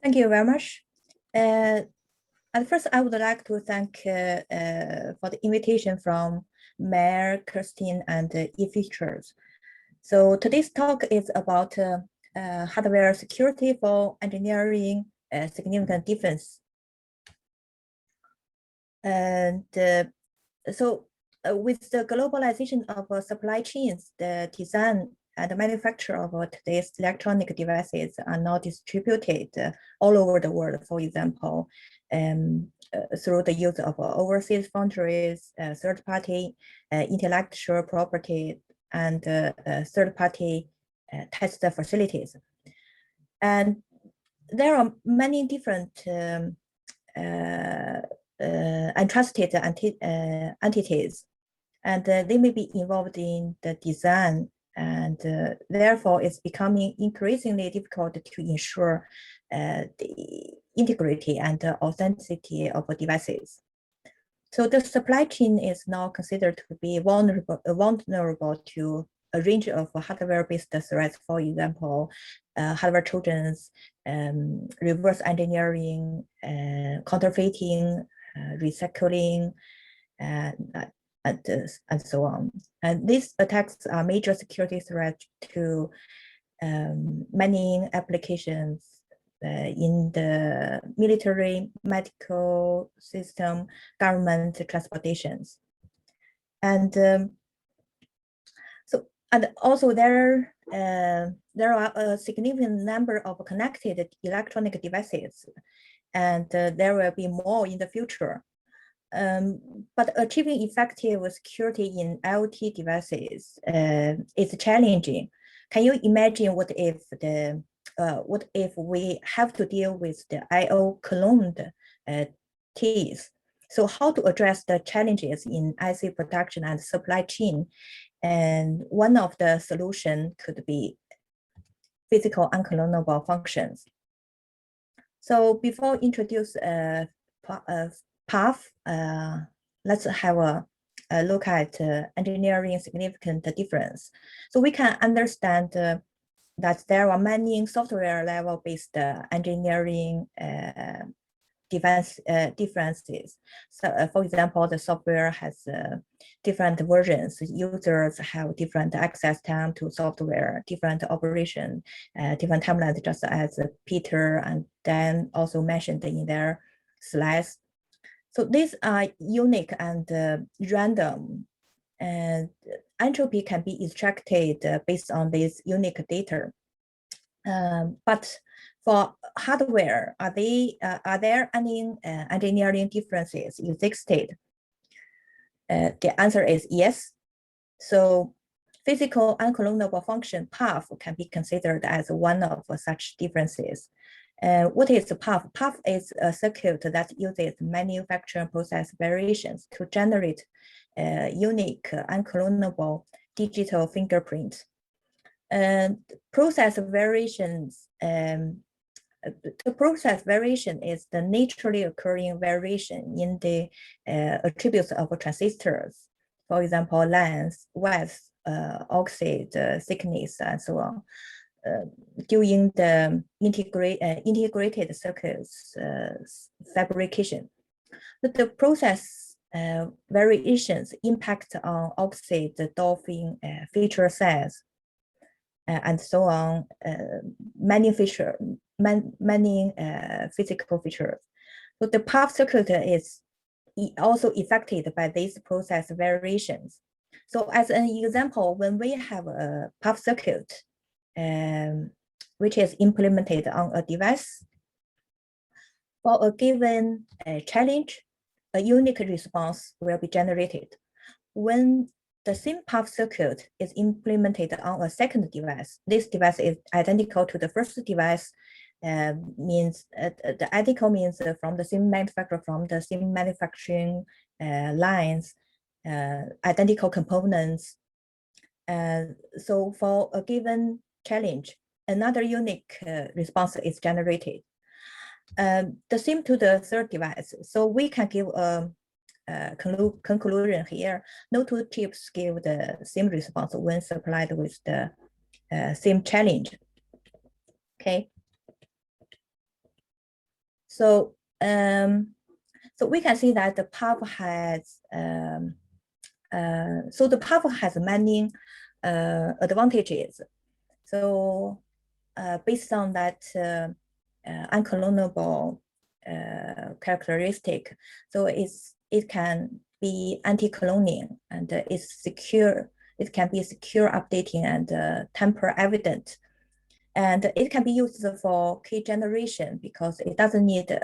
Thank you very much. At first, I would like to thank for the invitation from Mayor Kirsten and eFutures. So today's talk is about hardware security for engineering significant difference. And with the globalization of supply chains, the design and the manufacture of today's electronic devices are now distributed all over the world. For example, through the use of overseas foundries, third-party intellectual property, and third-party test facilities. And there are many different untrusted entities, and they may be involved in the design, and therefore it's becoming increasingly difficult to ensure the integrity and authenticity of devices. So the supply chain is now considered to be vulnerable to a range of hardware-based threats. For example, hardware Trojans, reverse engineering, counterfeiting, recycling, and so on. And these attacks are major security threats to many applications in the military, medical system, government transportations. And and also there are a significant number of connected electronic devices, and there will be more in the future. But achieving effective security in IoT devices is challenging. Can you imagine what if we have to deal with the IO cloned keys? So how to address the challenges in IC production and supply chain? And one of the solutions could be physical unclonable functions. So before introduce path, let's have a look at engineering significant difference. So we can understand that there are many software level based engineering differences. So for example, the software has different versions. Users have different access time to software, different operation, different timelines, just as Peter and Dan also mentioned in their slides. So these are unique and random, and entropy can be extracted based on this unique data. But for hardware, are there any engineering differences existed? The answer is yes. So physical unclonable function path can be considered as one of such differences. What is path? Path is a circuit that uses manufacturing process variations to generate unique unclonable digital fingerprints. And process variations, the process variation is the naturally occurring variation in the attributes of transistors. For example, length, width, oxide, thickness, and so on. During the integrated circuits fabrication. But the process variations impact on oxide, doping, feature size, and so on, many physical features. So the path circuit is also affected by these process variations. So as an example, when we have a path circuit, which is implemented on a device, for a given challenge, a unique response will be generated. When the same path circuit is implemented on a second device, this device is identical to the first device, means the identical means from the same manufacturer, from the same manufacturing lines, identical components. So for a given challenge, another unique response is generated. The same to the third device. So we can give a conclusion here. No two chips give the same response when supplied with the same challenge. Okay. So so we can see that the PUF has so the PUF has many advantages. So based on that unclonable characteristic, so it can be anti-cloning and it's secure. It can be secure updating and tamper evident. And it can be used for key generation because it doesn't need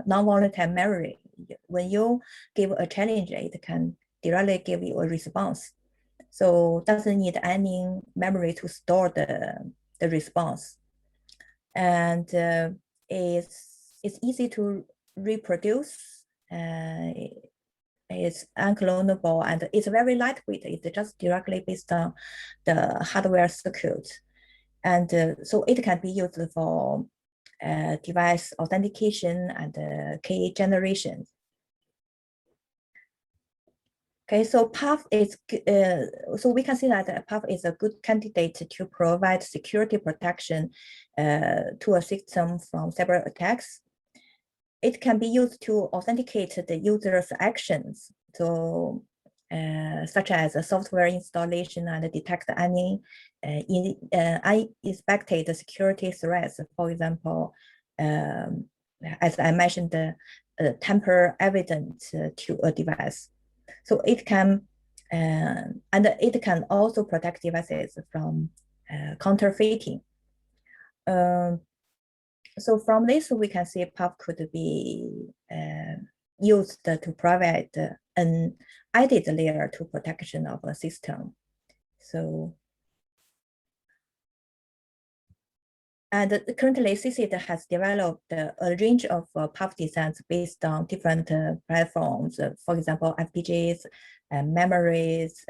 non-volatile memory. When you give a challenge, it can directly give you a response. So it doesn't need any memory to store the response. And it's easy to reproduce. It's unclonable and it's very lightweight. It's just directly based on the hardware circuit. And so it can be used for device authentication and key generation. Okay, so PUF is, so we can see that PUF is a good candidate to provide security protection to a system from cyber attacks. It can be used to authenticate the user's actions, so such as a software installation and detect any unexpected security threats. For example, as I mentioned, the tamper evident to a device. So it can, and it can also protect devices from counterfeiting. So from this, we can see PUF could be used to provide an added layer to protection of a system. So, and currently CSIT has developed a range of PUF designs based on different platforms. For example, FPGAs, memories,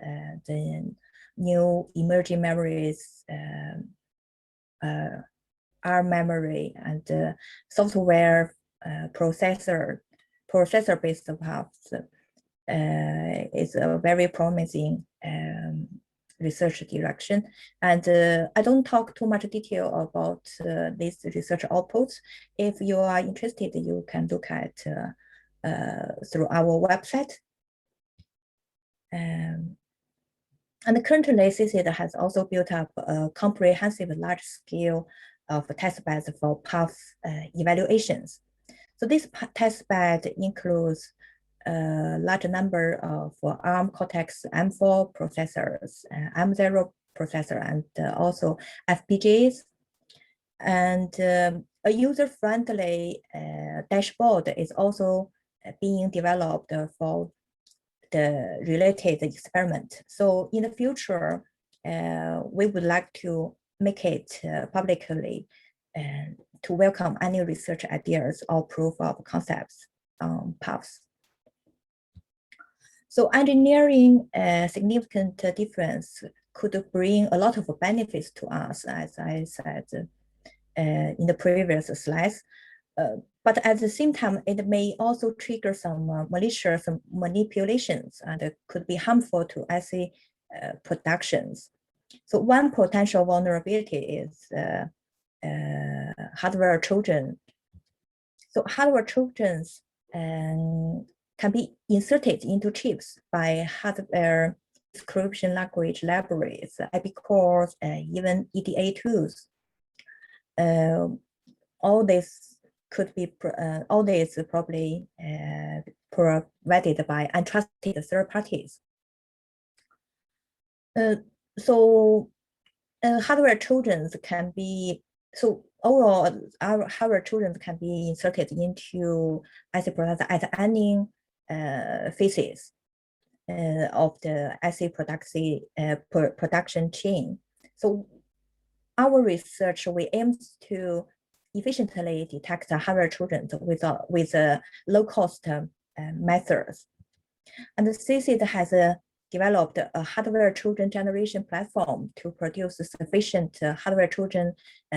then new emerging memories, ARM memory, and software processor-based PUFs is a very promising research direction. And I don't talk too much detail about these research outputs. If you are interested, you can look at through our website. And currently, CSIT has also built up a comprehensive large-scale of testbeds for PUF evaluations. So this testbed includes a large number of ARM Cortex-M4 processors, M0 processor, and also FPGAs. And a user-friendly dashboard is also being developed for the related experiment. So in the future, we would like to make it publicly to welcome any research ideas or proof of concepts on PUFs. So engineering a significant difference could bring a lot of benefits to us, as I said in the previous slides. But at the same time, it may also trigger some malicious manipulations and could be harmful to assay productions. So one potential vulnerability is hardware Trojan. So hardware Trojans can be inserted into chips by hardware description language libraries, IP cores, even EDA tools. All this could be probably provided by untrusted third parties. So hardware Trojans can be, so overall, our hardware Trojans can be inserted into IC processor at any phases of the IC production chain. So our research, we aim to efficiently detect the hardware Trojans with low-cost methods. And the CSIT has developed a hardware Trojan generation platform to produce sufficient hardware Trojan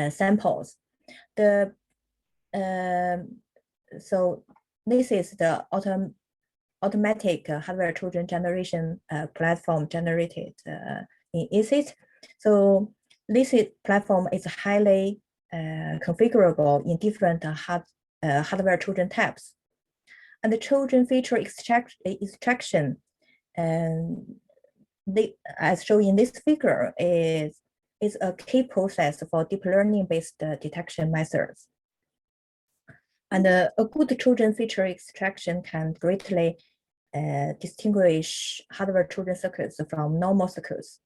samples. So this is the automatic hardware Trojan generation platform generated in eFutures. So this platform is highly configurable in different hardware Trojan types. And the Trojan feature extraction, as shown in this figure, is a key process for deep learning-based detection methods. And a good Trojan feature extraction can greatly distinguish hardware Trojan circuits from normal circuits.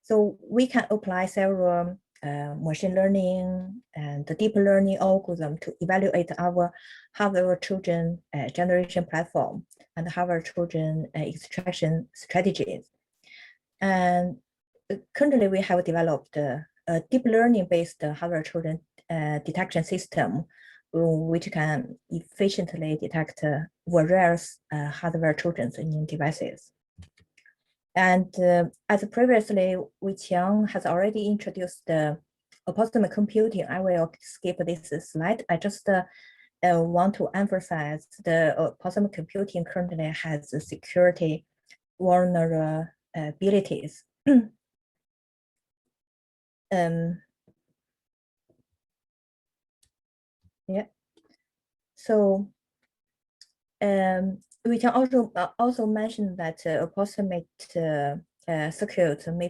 So we can apply several machine learning and deep learning algorithm to evaluate our hardware Trojan generation platform and hardware Trojan extraction strategies. And currently we have developed a deep learning-based hardware Trojan detection system, which can efficiently detect various hardware Trojans in devices. And as previously, Wei-Qiang has already introduced approximate computing. I will skip this slide. I just want to emphasize the approximate computing currently has security vulnerabilities. Yeah. So we can also mention that approximate circuits may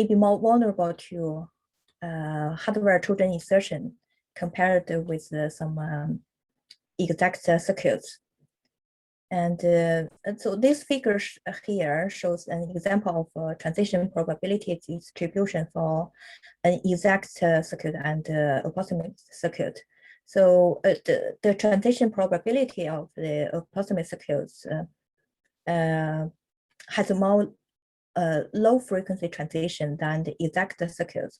be more vulnerable to hardware Trojan insertion compared with some exact circuits. And so this figure here shows an example of transition probability distribution for an exact circuit and approximate circuit. So the transition probability of the approximate circuits has a more low frequency transition than the exact circuits.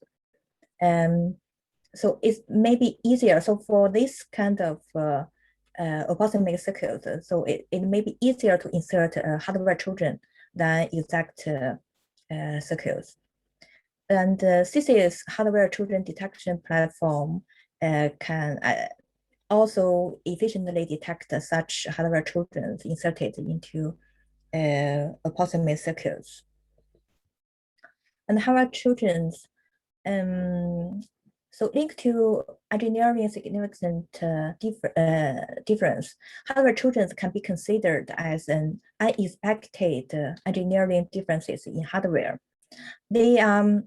So it may be easier. So for this kind of approximate circuits, so it may be easier to insert a hardware Trojan than exact circuits. And CCS hardware Trojan detection platform can also efficiently detect such hardware Trojans inserted into approximate circuits. And hardware Trojans, so linked to engineering significant difference, hardware Trojans can be considered as an unexpected engineering differences in hardware. They are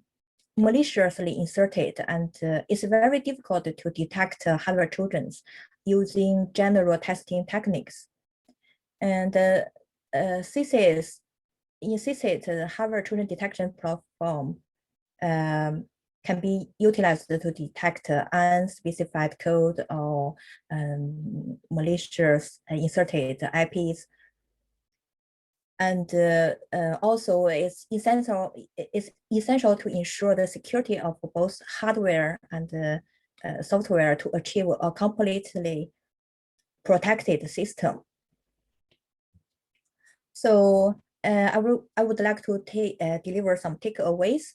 maliciously inserted, and it's very difficult to detect hardware Trojans using general testing techniques. And CSIT, in CSIT, the hardware Trojan detection platform can be utilized to detect unspecified code or malicious inserted IPs. And also it's essential to ensure the security of both hardware and software to achieve a completely protected system. So I would like to deliver some takeaways.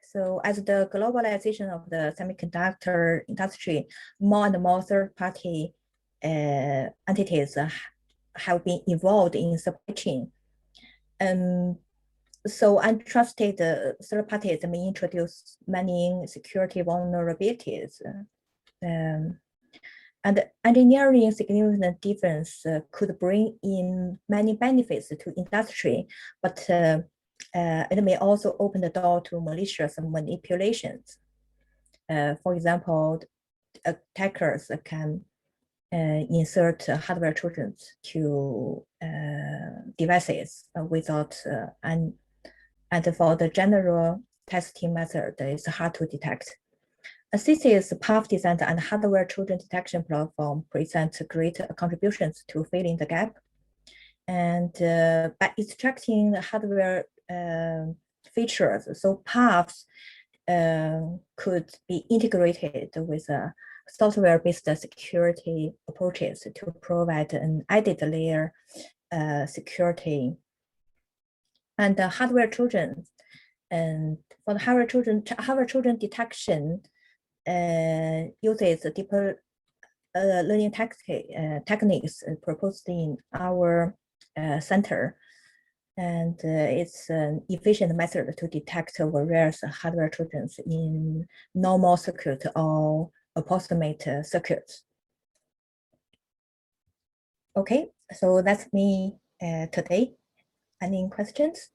So as the globalization of the semiconductor industry, more and more third-party entities have been involved in supply chain. So untrusted third parties may introduce many security vulnerabilities. And engineering significant difference could bring in many benefits to industry, but it may also open the door to malicious manipulations. For example, attackers can insert hardware Trojans to devices without, and for the general testing method, it's hard to detect. CC's path design and hardware Trojan detection platform presents great contributions to filling the gap. And by extracting the hardware features, so paths could be integrated with software-based security approaches to provide an added layer security. And the hardware Trojan, and for the hardware Trojan detection, uses deeper learning techniques proposed in our center. And it's an efficient method to detect various hardware Trojans in normal circuit or approximate circuits. Okay, so that's me today. Any questions?